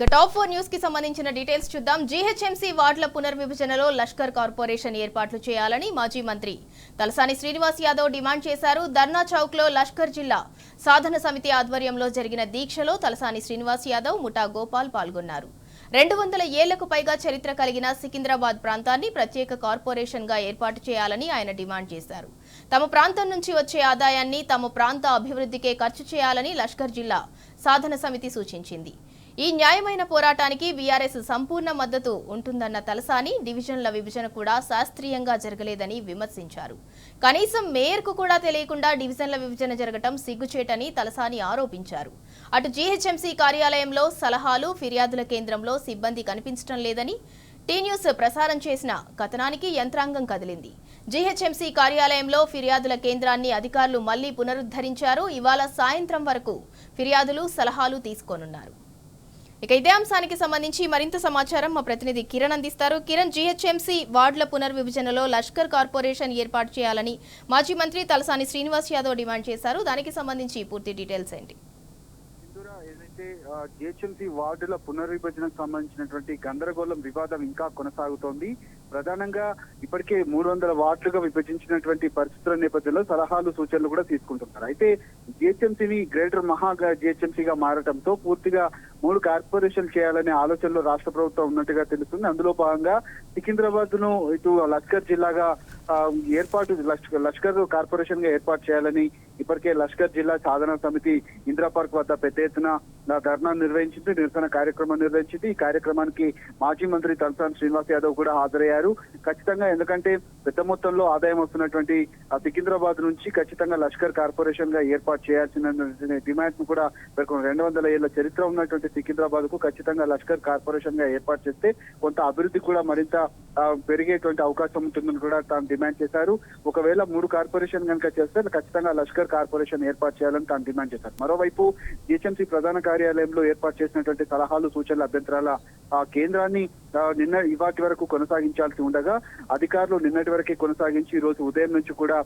Top 4 news కి సంబంధించిన details చూద్దాం. జీహెచ్ఎంసీ వార్డుల పునర్విభజనలో లష్కర్ కార్పొరేషన్ ఏర్పాట్లు చేయాలని మాజీ మంత్రి తలసాని శ్రీనివాస్ యాదవ్ డిమాండ్ చేశారు. ధర్నా చౌక్ లో లష్కర్ జిల్లా సాధన సమితి ఆధ్వర్యంలో జరిగిన దీక్షలో తలసాని శ్రీనివాస్ యాదవ్, ముఠా గోపాల్ పాల్గొన్నారు. 200 ఏళ్లకు పైగా చరిత్ర కలిగిన సికింద్రాబాద్ ప్రాంతాన్ని ప్రత్యేక కార్పొరేషన్ గా ఏర్పాటు చేయాలని ఆయన డిమాండ్ చేశారు. తమ ప్రాంతం నుంచి వచ్చే ఆదాయాన్ని తమ ప్రాంత అభివృద్ధికే ఖర్చు చేయాలని లష్కర్ జిల్లా సాధన సమితి సూచించింది. ఈ న్యాయమైన పోరాటానికి వీఆర్ఎస్ సంపూర్ణ మద్దతు ఉంటుందన్న తలసాని డివిజన్ల విభజన కూడా శాస్త్రీయంగా జరగలేదని విమర్శించారు. కనీసం మేయర్కు కూడా తెలియకుండా డివిజన్ల విభజన జరగటం సిగ్గుచేటని తలసాని ఆరోపించారు. అటు జీహెచ్ఎంసీ కార్యాలయంలో సలహాలు, ఫిర్యాదుల కేంద్రంలో సిబ్బంది కనిపించడం లేదని టీ న్యూస్ ప్రసారం చేసిన కథనానికి యంత్రాంగం కదిలింది. జీహెచ్ఎంసీ కార్యాలయంలో ఫిర్యాదుల కేంద్రాన్ని అధికారులు మళ్లీ పునరుద్ధరించారు. ఇవాళ సాయంత్రం వరకు ఫిర్యాదులు, సలహాలు తీసుకోనున్నారు. ఇక ఇదే అంశానికి సంబంధించి మరింత సమాచారం మా ప్రతినిధి కిరణ్ అందిస్తారు. కిరణ్, జీహెచ్ఎంసీ వార్డుల పునర్విభజనలో లష్కర్ కార్పొరేషన్ ఏర్పాటు చేయాలని మాజీ మంత్రి తలసాని శ్రీనివాస్ యాదవ్ డిమాండ్ చేశారు. దానికి సంబంధించి పూర్తి డీటెయిల్స్ ఏంటి? ఏదైతే జిహెచ్ఎంసీ వార్డుల పునర్విభజనకు సంబంధించినటువంటి గందరగోళం, వివాదం ఇంకా కొనసాగుతోంది. ప్రధానంగా ఇప్పటికే 300 వార్డులుగా విభజించినటువంటి పరిస్థితుల నేపథ్యంలో సలహాలు, సూచనలు కూడా తీసుకుంటున్నారు. అయితే జిహెచ్ఎంసీని గ్రేటర్ మహాగా జిహెచ్ఎంసీగా మారడంతో పూర్తిగా 3 కార్పొరేషన్ చేయాలనే ఆలోచనలో రాష్ట్ర ప్రభుత్వం ఉన్నట్టుగా తెలుస్తుంది. అందులో భాగంగా సికింద్రాబాద్ ను ఇటు లష్కర్ జిల్లాగా లష్కర్ కార్పొరేషన్ గా ఏర్పాటు చేయాలని ఇప్పటికే లష్కర్ జిల్లా సాధన సమితి ఇందిరా పార్క్ వద్ద పెద్ద ఎత్తున ధర్నా నిర్వహించింది, నిరసన కార్యక్రమం నిర్వహించింది. ఈ కార్యక్రమానికి మాజీ మంత్రి తలసాని శ్రీనివాస్ యాదవ్ కూడా హాజరయ్యారు. ఖచ్చితంగా, ఎందుకంటే పెద్ద మొత్తంలో ఆదాయం వస్తున్నటువంటి సికింద్రాబాద్ నుంచి ఖచ్చితంగా లష్కర్ కార్పొరేషన్ గా ఏర్పాటు చేయాల్సిన డిమాండ్ ను కూడా పేర్కొన్నారు. 200 ఏళ్ల చరిత్ర ఉన్నటువంటి సికింద్రాబాద్ కు ఖచ్చితంగా లష్కర్ కార్పొరేషన్ గా ఏర్పాటు చేస్తే కొంత అభివృద్ధి కూడా మరింత పెరిగేటువంటి అవకాశం ఉంటుందని కూడా తాను డిమాండ్ చేశారు. ఒకవేళ 3 కార్పొరేషన్ కనుక చేస్తే ఖచ్చితంగా లష్కర్ కార్పొరేషన్ ఏర్పాటు చేయాలని తాను డిమాండ్ చేశారు. మరోవైపు జిహెచ్ఎంసీ ప్రధాన కార్యాలయంలో ఏర్పాటు చేసినటువంటి సలహాలు, సూచనల, అభ్యంతరాల కేంద్రాన్ని ఇవాటి వరకు కొనసాగించాల్సి ఉండగా అధికారులు నిన్నటి వరకే కొనసాగించి ఈ రోజు ఉదయం నుంచి కూడా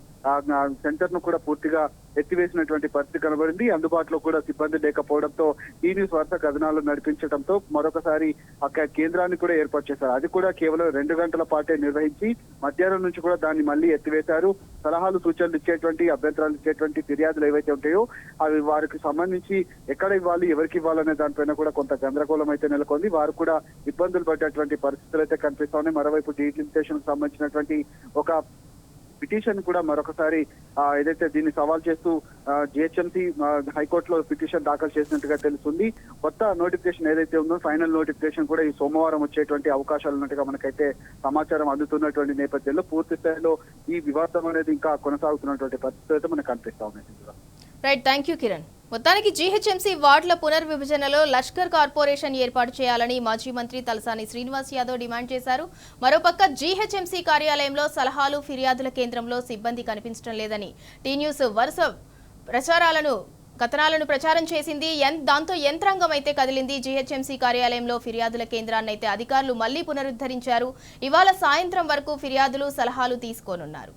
సెంటర్ ను కూడా పూర్తిగా ఎత్తివేసినటువంటి పరిస్థితి కనబడింది. అందుబాటులో కూడా సిబ్బంది లేకపోవడంతో ఈ న్యూస్ వరుస కథనాలు నడిపించడంతో మరొకసారి అక్కడ కేంద్రాన్ని కూడా ఏర్పాటు చేశారు. అది కూడా కేవలం 2 గంటల పాటే నిర్వహించి మధ్యాహ్నం నుంచి కూడా దాన్ని మళ్ళీ ఎత్తివేశారు. సలహాలు, సూచనలు ఇచ్చేటువంటి, అభ్యంతరాలు ఇచ్చేటువంటి ఫిర్యాదులు ఏవైతే ఉంటాయో అవి వారికి సంబంధించి ఎక్కడ ఇవ్వాలి, ఎవరికి ఇవ్వాలనే దానిపైన కూడా కొంత గందరగోళం అయితే నెలకొంది. వారు కూడా ఇబ్బందులు పడ్డటువంటి పరిస్థితులు అయితే కనిపిస్తా ఉన్నాయి. మరోవైపు డీలిమిటేషన్ సంబంధించినటువంటి ఒక పిటిషన్ కూడా మరొకసారి ఏదైతే దీన్ని సవాల్ చేస్తూ జిహెచ్ఎంసీ హైకోర్టులో పిటిషన్ దాఖలు చేసినట్టుగా తెలుస్తుంది. కొత్త నోటిఫికేషన్ ఏదైతే ఉందో ఫైనల్ నోటిఫికేషన్ కూడా ఈ సోమవారం వచ్చేటువంటి అవకాశాలు ఉన్నట్టుగా మనకైతే సమాచారం అందుతున్నటువంటి నేపథ్యంలో పూర్తి స్థాయిలో ఈ వివాదం అనేది ఇంకా కొనసాగుతున్నటువంటి పరిస్థితులు అయితే మనకు కనిపిస్తా ఉన్నాయి. Right, thank you Kiran. మొత్తానికి జీహెచ్ఎంసీ వార్డుల పునర్విభజనలో లష్కర్ కార్పొరేషన్ ఏర్పాటు చేయాలని మాజీ మంత్రి తలసాని శ్రీనివాస్ యాదవ్ డిమాండ్ చేశారు. మరోపక్క జీహెచ్ఎంసీ కార్యాలయంలో సలహాలు, ఫిర్యాదుల కేంద్రంలో సిబ్బంది కనిపించడం లేదని టీ న్యూస్ వరుస కథనాలను ప్రచారం చేసింది. దాంతో యంత్రాంగం అయితే కదిలింది. జీహెచ్ఎంసీ కార్యాలయంలో ఫిర్యాదుల కేంద్రాన్ని అయితే అధికారులు మళ్లీ పునరుద్ధరించారు. ఇవాళ సాయంత్రం వరకు ఫిర్యాదులు, సలహాలు తీసుకోనున్నారు.